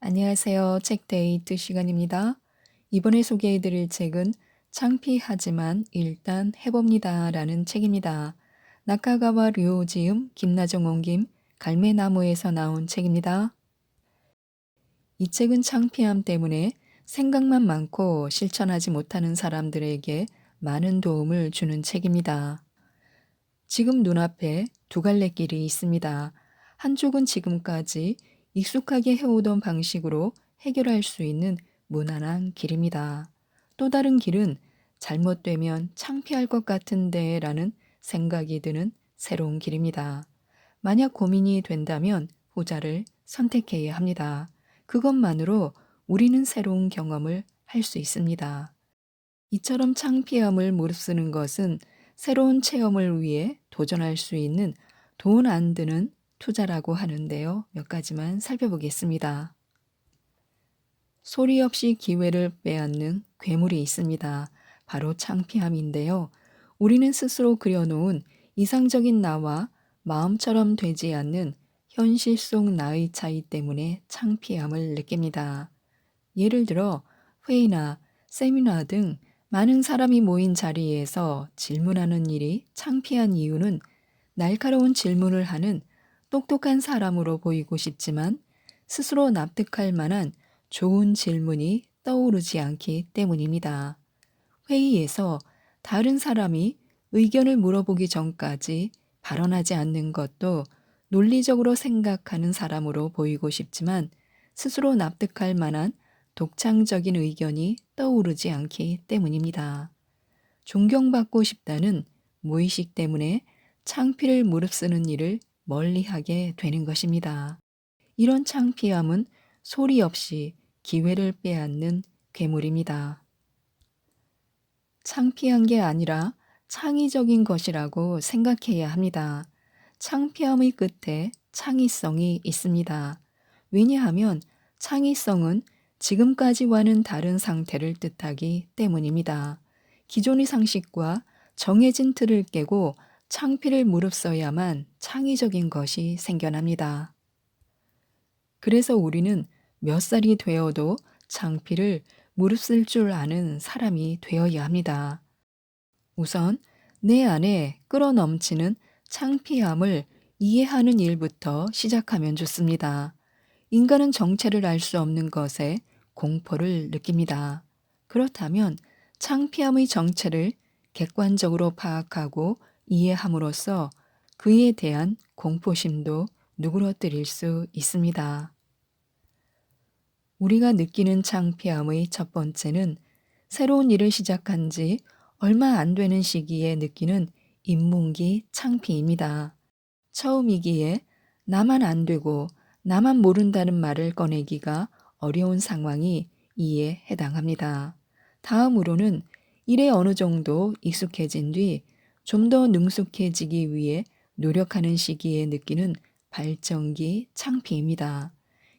안녕하세요. 책데이트 시간입니다. 이번에 소개해드릴 책은 창피하지만 일단 해봅니다 라는 책입니다. 나카가와 류지음, 김나정 옮김, 갈매나무에서 나온 책입니다. 이 책은 창피함 때문에 생각만 많고 실천하지 못하는 사람들에게 많은 도움을 주는 책입니다. 지금 눈앞에 두 갈래 길이 있습니다. 한쪽은 지금까지 익숙하게 해오던 방식으로 해결할 수 있는 무난한 길입니다. 또 다른 길은 잘못되면 창피할 것 같은데 라는 생각이 드는 새로운 길입니다. 만약 고민이 된다면 후자를 선택해야 합니다. 그것만으로 우리는 새로운 경험을 할 수 있습니다. 이처럼 창피함을 무릅쓰는 것은 새로운 체험을 위해 도전할 수 있는 돈 안 드는 투자라고 하는데요. 몇 가지만 살펴보겠습니다. 소리 없이 기회를 빼앗는 괴물이 있습니다. 바로 창피함인데요. 우리는 스스로 그려놓은 이상적인 나와 마음처럼 되지 않는 현실 속 나의 차이 때문에 창피함을 느낍니다. 예를 들어 회의나 세미나 등 많은 사람이 모인 자리에서 질문하는 일이 창피한 이유는 날카로운 질문을 하는 똑똑한 사람으로 보이고 싶지만 스스로 납득할 만한 좋은 질문이 떠오르지 않기 때문입니다. 회의에서 다른 사람이 의견을 물어보기 전까지 발언하지 않는 것도 논리적으로 생각하는 사람으로 보이고 싶지만 스스로 납득할 만한 독창적인 의견이 떠오르지 않기 때문입니다. 존경받고 싶다는 무의식 때문에 창피를 무릅쓰는 일을 멀리하게 되는 것입니다. 이런 창피함은 소리 없이 기회를 빼앗는 괴물입니다. 창피한 게 아니라 창의적인 것이라고 생각해야 합니다. 창피함의 끝에 창의성이 있습니다. 왜냐하면 창의성은 지금까지와는 다른 상태를 뜻하기 때문입니다. 기존의 상식과 정해진 틀을 깨고 창피를 무릅써야만 창의적인 것이 생겨납니다. 그래서 우리는 몇 살이 되어도 창피를 무릅쓸 줄 아는 사람이 되어야 합니다. 우선 내 안에 끌어넘치는 창피함을 이해하는 일부터 시작하면 좋습니다. 인간은 정체를 알 수 없는 것에 공포를 느낍니다. 그렇다면 창피함의 정체를 객관적으로 파악하고 이해함으로써 그에 대한 공포심도 누그러뜨릴 수 있습니다. 우리가 느끼는 창피함의 첫 번째는 새로운 일을 시작한 지 얼마 안 되는 시기에 느끼는 인문기 창피입니다. 처음이기에 나만 안 되고 나만 모른다는 말을 꺼내기가 어려운 상황이 이에 해당합니다. 다음으로는 일에 어느 정도 익숙해진 뒤 좀 더 능숙해지기 위해 노력하는 시기에 느끼는 발전기 창피입니다.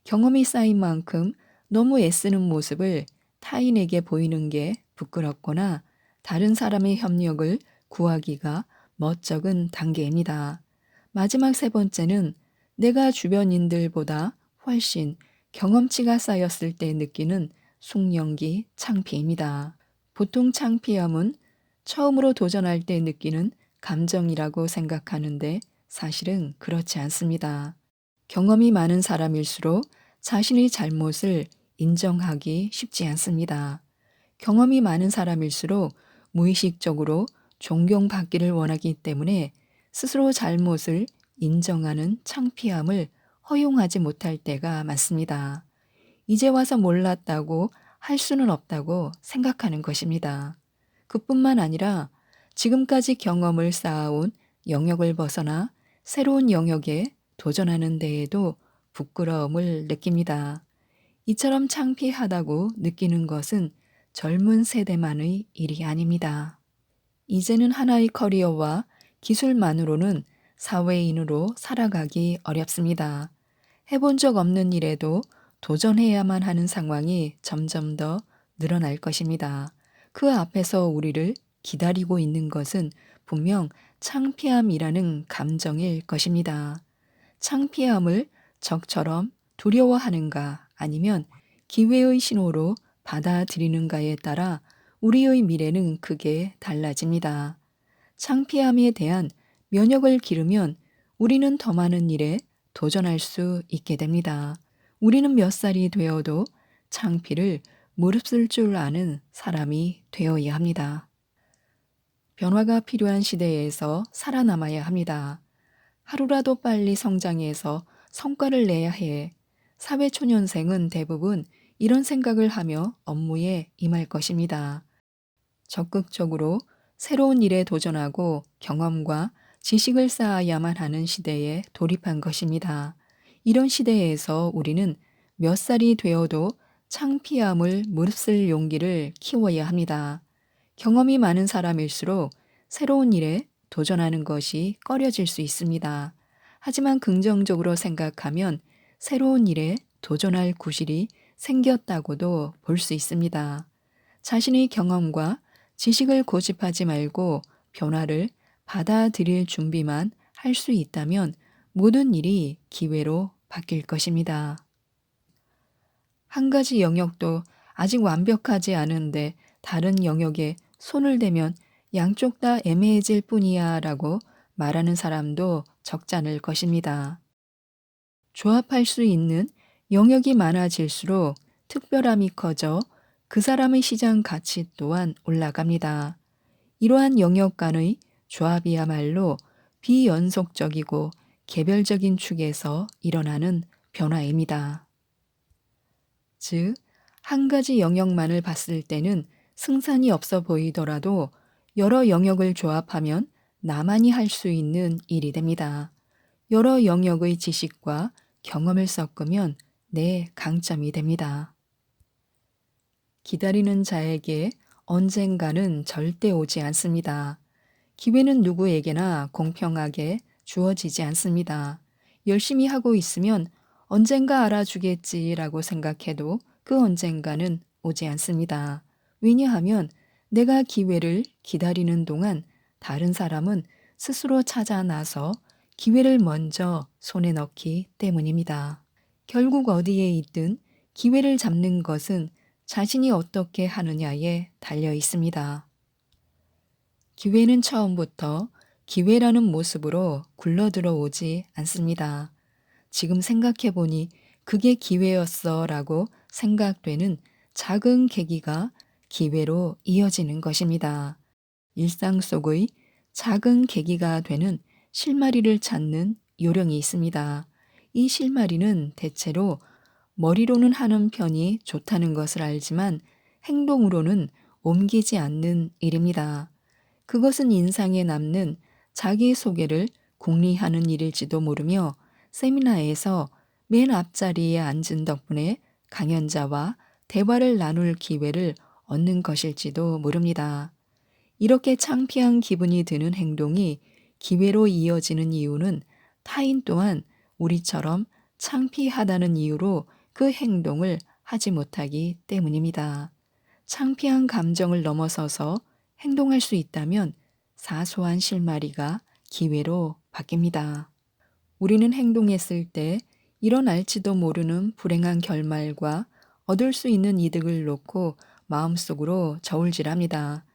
경험이 쌓인 만큼 너무 애쓰는 모습을 타인에게 보이는 게 부끄럽거나 다른 사람의 협력을 구하기가 멋쩍은 단계입니다. 마지막 세 번째는 내가 주변인들보다 훨씬 경험치가 쌓였을 때 느끼는 숙련기 창피입니다. 보통 창피함은 처음으로 도전할 때 느끼는 감정이라고 생각하는데 사실은 그렇지 않습니다. 경험이 많은 사람일수록 자신의 잘못을 인정하기 쉽지 않습니다. 경험이 많은 사람일수록 무의식적으로 존경받기를 원하기 때문에 스스로 잘못을 인정하는 창피함을 허용하지 못할 때가 많습니다. 이제 와서 몰랐다고 할 수는 없다고 생각하는 것입니다. 그뿐만 아니라 지금까지 경험을 쌓아온 영역을 벗어나 새로운 영역에 도전하는 데에도 부끄러움을 느낍니다. 이처럼 창피하다고 느끼는 것은 젊은 세대만의 일이 아닙니다. 이제는 하나의 커리어와 기술만으로는 사회인으로 살아가기 어렵습니다. 해본 적 없는 일에도 도전해야만 하는 상황이 점점 더 늘어날 것입니다. 그 앞에서 우리를 기다리고 있는 것은 분명 창피함이라는 감정일 것입니다. 창피함을 적처럼 두려워하는가 아니면 기회의 신호로 받아들이는가에 따라 우리의 미래는 크게 달라집니다. 창피함에 대한 면역을 기르면 우리는 더 많은 일에 도전할 수 있게 됩니다. 우리는 몇 살이 되어도 창피를 무릅쓸 줄 아는 사람이 되어야 합니다. 변화가 필요한 시대에서 살아남아야 합니다. 하루라도 빨리 성장해서 성과를 내야 해. 사회초년생은 대부분 이런 생각을 하며 업무에 임할 것입니다. 적극적으로 새로운 일에 도전하고 경험과 지식을 쌓아야만 하는 시대에 돌입한 것입니다. 이런 시대에서 우리는 몇 살이 되어도 창피함을 무릅쓸 용기를 키워야 합니다. 경험이 많은 사람일수록 새로운 일에 도전하는 것이 꺼려질 수 있습니다. 하지만 긍정적으로 생각하면 새로운 일에 도전할 구실이 생겼다고도 볼 수 있습니다. 자신의 경험과 지식을 고집하지 말고 변화를 받아들일 준비만 할 수 있다면 모든 일이 기회로 바뀔 것입니다. 한 가지 영역도 아직 완벽하지 않은데 다른 영역에 손을 대면 양쪽 다 애매해질 뿐이야 라고 말하는 사람도 적지 않을 것입니다. 조합할 수 있는 영역이 많아질수록 특별함이 커져 그 사람의 시장 가치 또한 올라갑니다. 이러한 영역 간의 조합이야말로 비연속적이고 개별적인 축에서 일어나는 변화입니다. 즉, 한 가지 영역만을 봤을 때는 승산이 없어 보이더라도 여러 영역을 조합하면 나만이 할 수 있는 일이 됩니다. 여러 영역의 지식과 경험을 섞으면 내 강점이 됩니다. 기다리는 자에게 언젠가는 절대 오지 않습니다. 기회는 누구에게나 공평하게 주어지지 않습니다. 열심히 하고 있으면 언젠가 알아주겠지라고 생각해도 그 언젠가는 오지 않습니다. 왜냐하면 내가 기회를 기다리는 동안 다른 사람은 스스로 찾아 나서 기회를 먼저 손에 넣기 때문입니다. 결국 어디에 있든 기회를 잡는 것은 자신이 어떻게 하느냐에 달려 있습니다. 기회는 처음부터 기회라는 모습으로 굴러들어 오지 않습니다. 지금 생각해 보니 그게 기회였어 라고 생각되는 작은 계기가 기회로 이어지는 것입니다. 일상 속의 작은 계기가 되는 실마리를 찾는 요령이 있습니다. 이 실마리는 대체로 머리로는 하는 편이 좋다는 것을 알지만 행동으로는 옮기지 않는 일입니다. 그것은 인상에 남는 자기소개를 궁리하는 일일지도 모르며 세미나에서 맨 앞자리에 앉은 덕분에 강연자와 대화를 나눌 기회를 얻는 것일지도 모릅니다. 이렇게 창피한 기분이 드는 행동이 기회로 이어지는 이유는 타인 또한 우리처럼 창피하다는 이유로 그 행동을 하지 못하기 때문입니다. 창피한 감정을 넘어서서 행동할 수 있다면 사소한 실마리가 기회로 바뀝니다. 우리는 행동했을 때 일어날지도 모르는 불행한 결말과 얻을 수 있는 이득을 놓고 마음속으로 저울질합니다.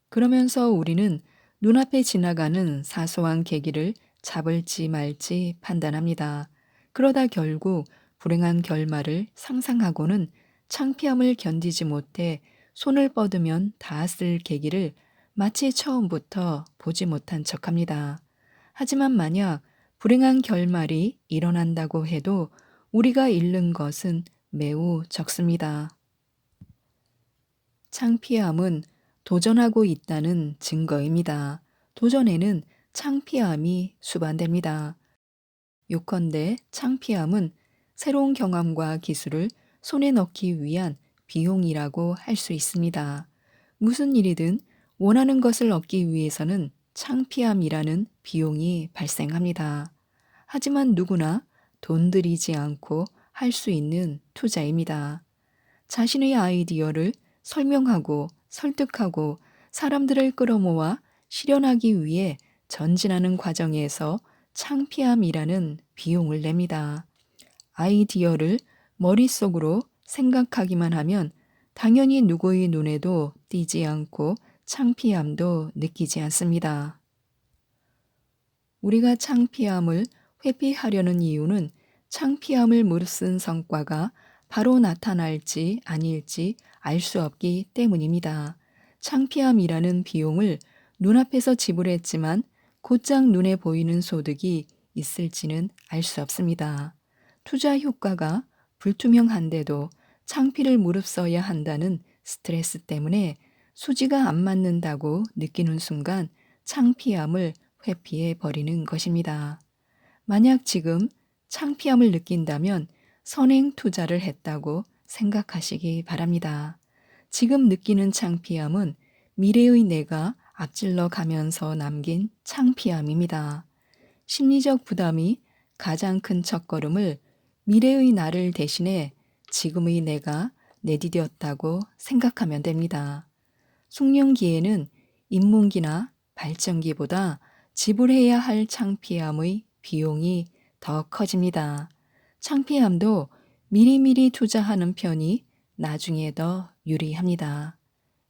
그러면서 우리는 눈앞에 지나가는 사소한 계기를 잡을지 말지 판단합니다. 그러다 결국 불행한 결말을 상상하고는 창피함을 견디지 못해 손을 뻗으면 닿았을 계기를 마치 처음부터 보지 못한 척합니다. 하지만 만약 불행한 결말이 일어난다고 해도 우리가 잃는 것은 매우 적습니다. 창피함은 도전하고 있다는 증거입니다. 도전에는 창피함이 수반됩니다. 요컨대 창피함은 새로운 경험과 기술을 손에 넣기 위한 비용이라고 할 수 있습니다. 무슨 일이든 원하는 것을 얻기 위해서는 창피함이라는 비용이 발생합니다. 하지만 누구나 돈 들이지 않고 할 수 있는 투자입니다. 자신의 아이디어를 설명하고 설득하고 사람들을 끌어모아 실현하기 위해 전진하는 과정에서 창피함이라는 비용을 냅니다. 아이디어를 머릿속으로 생각하기만 하면 당연히 누구의 눈에도 띄지 않고 창피함도 느끼지 않습니다. 우리가 창피함을 회피하려는 이유는 창피함을 무릅쓴 성과가 바로 나타날지 아닐지 알 수 없기 때문입니다. 창피함이라는 비용을 눈앞에서 지불했지만 곧장 눈에 보이는 소득이 있을지는 알 수 없습니다. 투자 효과가 불투명한데도 창피를 무릅써야 한다는 스트레스 때문에 수지가 안 맞는다고 느끼는 순간 창피함을 회피해 버리는 것입니다. 만약 지금 창피함을 느낀다면 선행 투자를 했다고 생각하시기 바랍니다. 지금 느끼는 창피함은 미래의 내가 앞질러 가면서 남긴 창피함입니다. 심리적 부담이 가장 큰 첫걸음을 미래의 나를 대신해 지금의 내가 내디뎠다고 생각하면 됩니다. 숙련기에는 인문기나 발전기보다 지불해야 할 창피함의 비용이 더 커집니다. 창피함도 미리미리 투자하는 편이 나중에 더 유리합니다.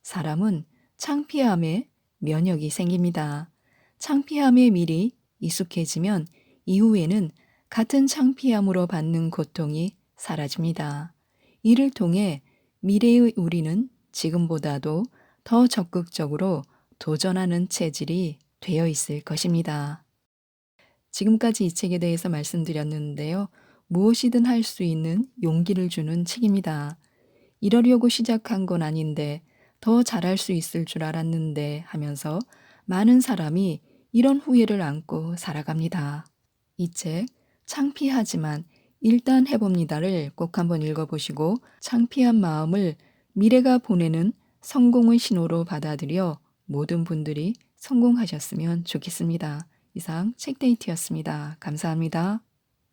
사람은 창피함에 면역이 생깁니다. 창피함에 미리 익숙해지면 이후에는 같은 창피함으로 받는 고통이 사라집니다. 이를 통해 미래의 우리는 지금보다도 더 적극적으로 도전하는 체질이 되어 있을 것입니다. 지금까지 이 책에 대해서 말씀드렸는데요. 무엇이든 할 수 있는 용기를 주는 책입니다. 이러려고 시작한 건 아닌데 더 잘할 수 있을 줄 알았는데 하면서 많은 사람이 이런 후회를 안고 살아갑니다. 이 책 창피하지만 일단 해봅니다를 꼭 한번 읽어보시고 창피한 마음을 미래가 보내는 성공의 신호로 받아들여 모든 분들이 성공하셨으면 좋겠습니다. 이상 책데이트였습니다. 감사합니다.